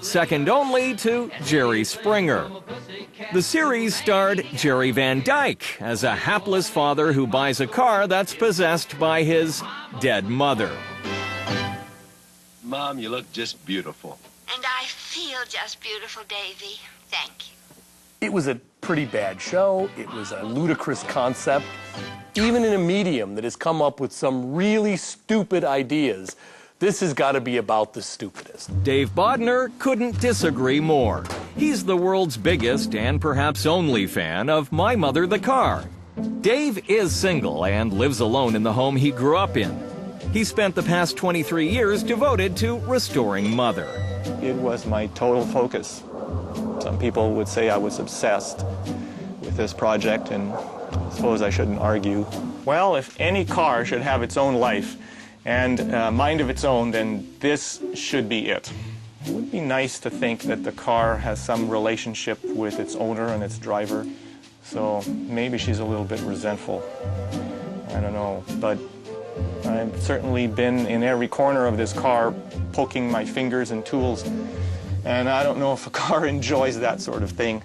second only to Jerry Springer. The series starred Jerry Van Dyke as a hapless father who buys a car that's possessed by his dead mother. Mom, you look just beautiful. And I feel just beautiful, Davy. Thank you. It was a pretty bad show. It was a ludicrous concept. Even in a medium that has come up with some really stupid ideas, this has got to be about the stupidest. Dave Bodner couldn't disagree more. He's the world's biggest and perhaps only fan of My Mother the Car. Dave is single and lives alone in the home he grew up in. He spent the past 23 years devoted to restoring Mother. It was my total focus. Some people would say I was obsessed with this project, and I suppose I shouldn't argue. Well, if any car should have its own life and mind of its own, then this should be it. It would be nice to think that the car has some relationship with its owner and its driver, so maybe she's a little bit resentful. I don't know, but I've certainly been in every corner of this car poking my fingers and tools, and I don't know if a car enjoys that sort of thing.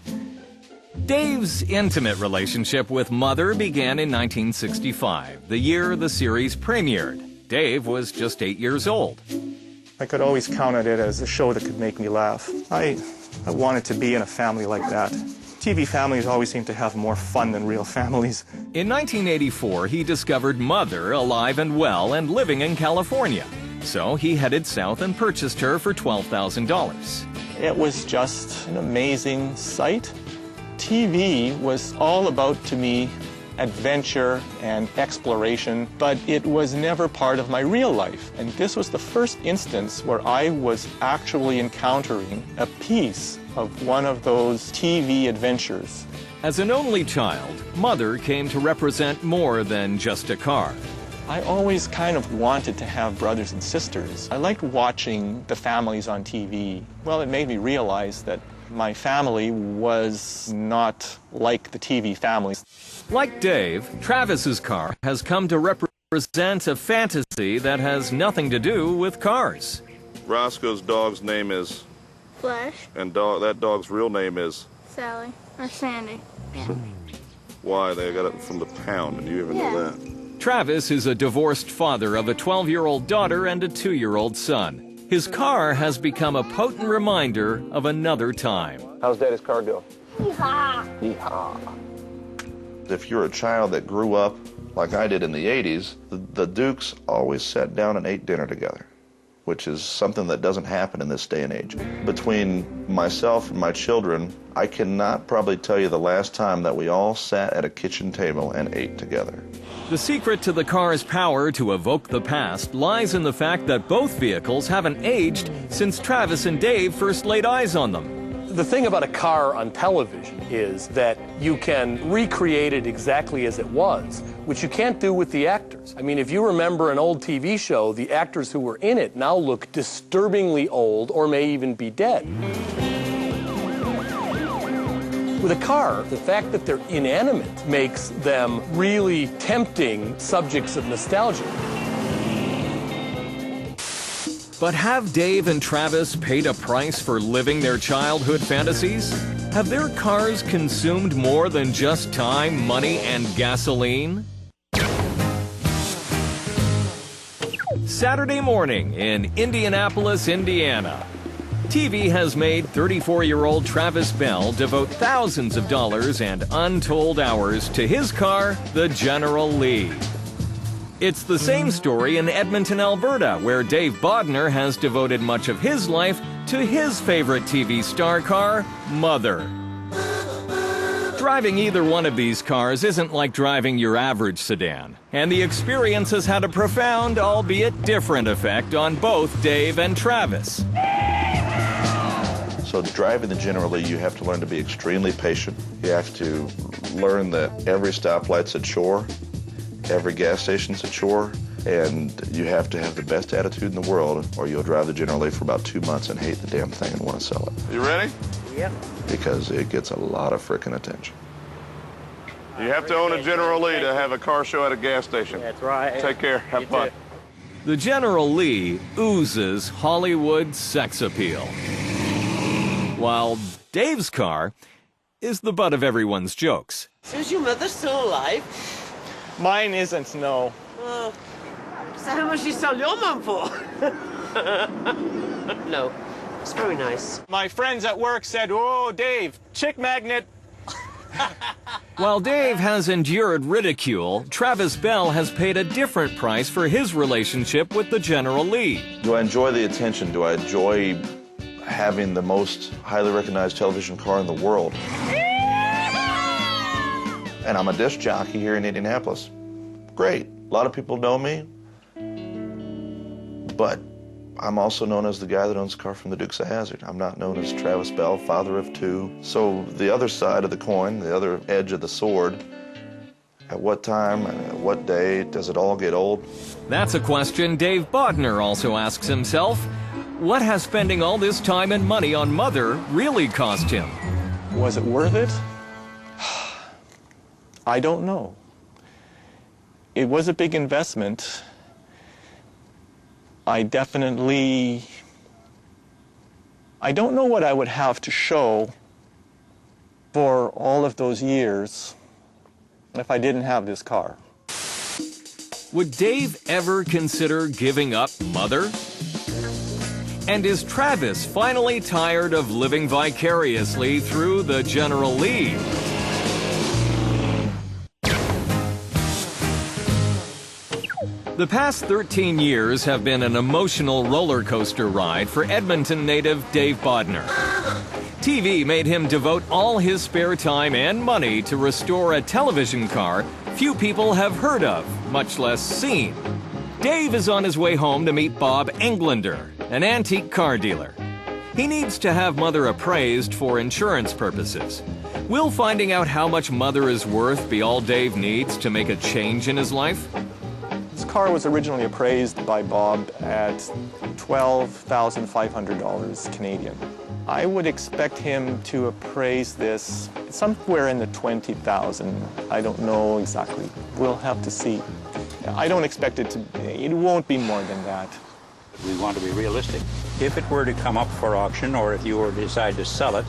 Dave's intimate relationship with Mother began in 1965, the year the series premiered. Dave was just 8 years old. I could always count on it as a show that could make me laugh. I wanted to be in a family like that. TV families always seem to have more fun than real families. In 1984, he discovered Mother alive and well and living in California. So he headed south and purchased her for $12,000. It was just an amazing sight. TV was all about, to me, adventure and exploration, but it was never part of my real life. And this was the first instance where I was actually encountering a piece of one of those TV adventures. As an only child, Mother came to represent more than just a car. I always kind of wanted to have brothers and sisters. I liked watching the families on TV. Well, it made me realize that my family was not like the TV families. Like Dave, Travis's car has come to represent a fantasy that has nothing to do with cars. Roscoe's dog's name is? Flash. And that dog's real name is? Sally. Or Sandy. Yeah. Why? They got it from the pound, and you even know that. Travis is a divorced father of a 12-year-old daughter and a 2-year-old son. His car has become a potent reminder of another time. How's Daddy's car go? Yeehaw. Yeehaw. If you're a child that grew up like I did in the 80s, the Dukes always sat down and ate dinner together, which is something that doesn't happen in this day and age. Between myself and my children, I cannot probably tell you the last time that we all sat at a kitchen table and ate together. The secret to the car's power to evoke the past lies in the fact that both vehicles haven't aged since Travis and Dave first laid eyes on them. The thing about a car on television is that you can recreate it exactly as it was, which you can't do with the actors. I mean, if you remember an old TV show, the actors who were in it now look disturbingly old or may even be dead. With a car, the fact that they're inanimate makes them really tempting subjects of nostalgia. But have Dave and Travis paid a price for living their childhood fantasies? Have their cars consumed more than just time, money, and gasoline? Saturday morning in Indianapolis, Indiana. TV has made 34-year-old Travis Bell devote thousands of dollars and untold hours to his car, the General Lee. It's the same story in Edmonton, Alberta, where Dave Bodner has devoted much of his life to his favorite TV star car, Mother. Driving either one of these cars isn't like driving your average sedan, and the experience has had a profound, albeit different effect on both Dave and Travis. So driving the General Lee, you have to learn to be extremely patient. You have to learn that every stoplight's a chore, every gas station's a chore, and you have to have the best attitude in the world, or you'll drive the General Lee for about 2 months and hate the damn thing and want to sell it. You ready? Yep. Because it gets a lot of frickin' attention. You have to own a General Lee to have a car show at a gas station. That's right. Take care. Have fun. The General Lee oozes Hollywood sex appeal, while Dave's car is the butt of everyone's jokes. So is your mother still alive? Mine isn't, no. So how much do you sell your mum for? No, it's very nice. My friends at work said, "Oh, Dave, chick magnet." While Dave has endured ridicule, Travis Bell has paid a different price for his relationship with the General Lee. Do I enjoy the attention? Do I enjoy having the most highly recognized television car in the world? And I'm a disc jockey here in Indianapolis. Great. A lot of people know me, but I'm also known as the guy that owns a car from the Dukes of Hazzard. I'm not known as Travis Bell, father of two. So the other side of the coin, the other edge of the sword, at what time and at what day does it all get old? That's a question Dave Bodner also asks himself. What has spending all this time and money on Mother really cost him? Was it worth it? I don't know. It was a big investment. I don't know what I would have to show for all of those years if I didn't have this car. Would Dave ever consider giving up Mother? And is Travis finally tired of living vicariously through the General Lee? The past 13 years have been an emotional roller coaster ride for Edmonton native Dave Bodner. TV made him devote all his spare time and money to restore a television car few people have heard of, much less seen. Dave is on his way home to meet Bob Englander, an antique car dealer. He needs to have Mother appraised for insurance purposes. Will finding out how much Mother is worth be all Dave needs to make a change in his life? This car was originally appraised by Bob at $12,500 Canadian. I would expect him to appraise this somewhere in the $20,000. I don't know exactly. We'll have to see. I don't expect it won't be more than that. We want to be realistic. If it were to come up for auction, or if you were to decide to sell it,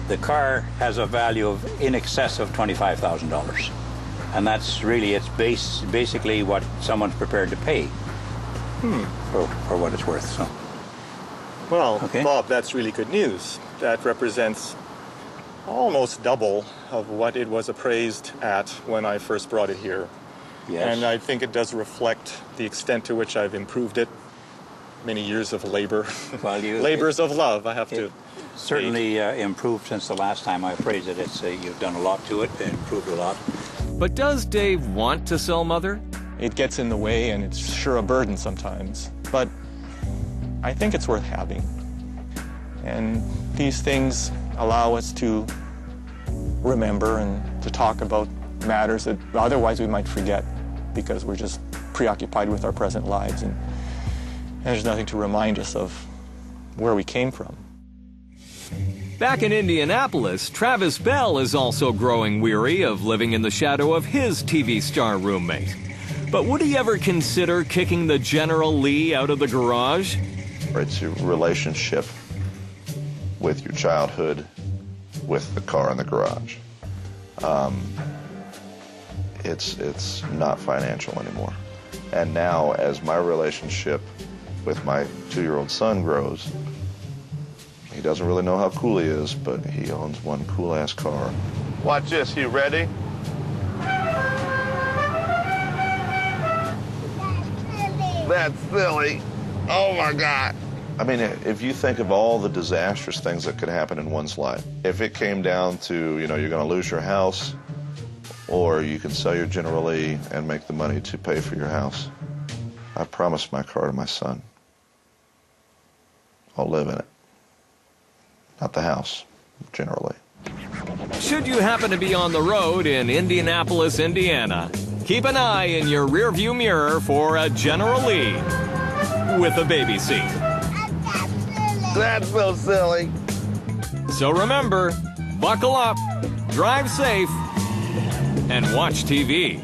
the car has a value of in excess of $25,000. And that's really, it's basically what someone's prepared to pay for what it's worth. So. Well, Okay. Bob, that's really good news. That represents almost double of what it was appraised at when I first brought it here. Yes. And I think it does reflect the extent to which I've improved it. Many years of labor. Well, Labors of love, I have to. Certainly improved since the last time I appraised it. It's you've done a lot to it, improved a lot. But does Dave want to sell Mother? It gets in the way, and it's sure a burden sometimes. But I think it's worth having. And these things allow us to remember and to talk about matters that otherwise we might forget because we're just preoccupied with our present lives, and there's nothing to remind us of where we came from. Back in Indianapolis, Travis Bell is also growing weary of living in the shadow of his TV star roommate. But would he ever consider kicking the General Lee out of the garage? It's your relationship with your childhood, with the car in the garage. It's not financial anymore. And now, as my relationship with my 2-year-old son grows, he doesn't really know how cool he is, but he owns one cool-ass car. Watch this, you ready? That's silly. Oh my God. I mean, if you think of all the disastrous things that could happen in one's life, if it came down to, you're going to lose your house, or you can sell your General Lee and make the money to pay for your house, I promised my car to my son. I'll live in it. Not the house, General Lee. Should you happen to be on the road in Indianapolis, Indiana, keep an eye in your rearview mirror for a General Lee with a baby seat. That's so silly. So remember, buckle up, drive safe, and watch TV.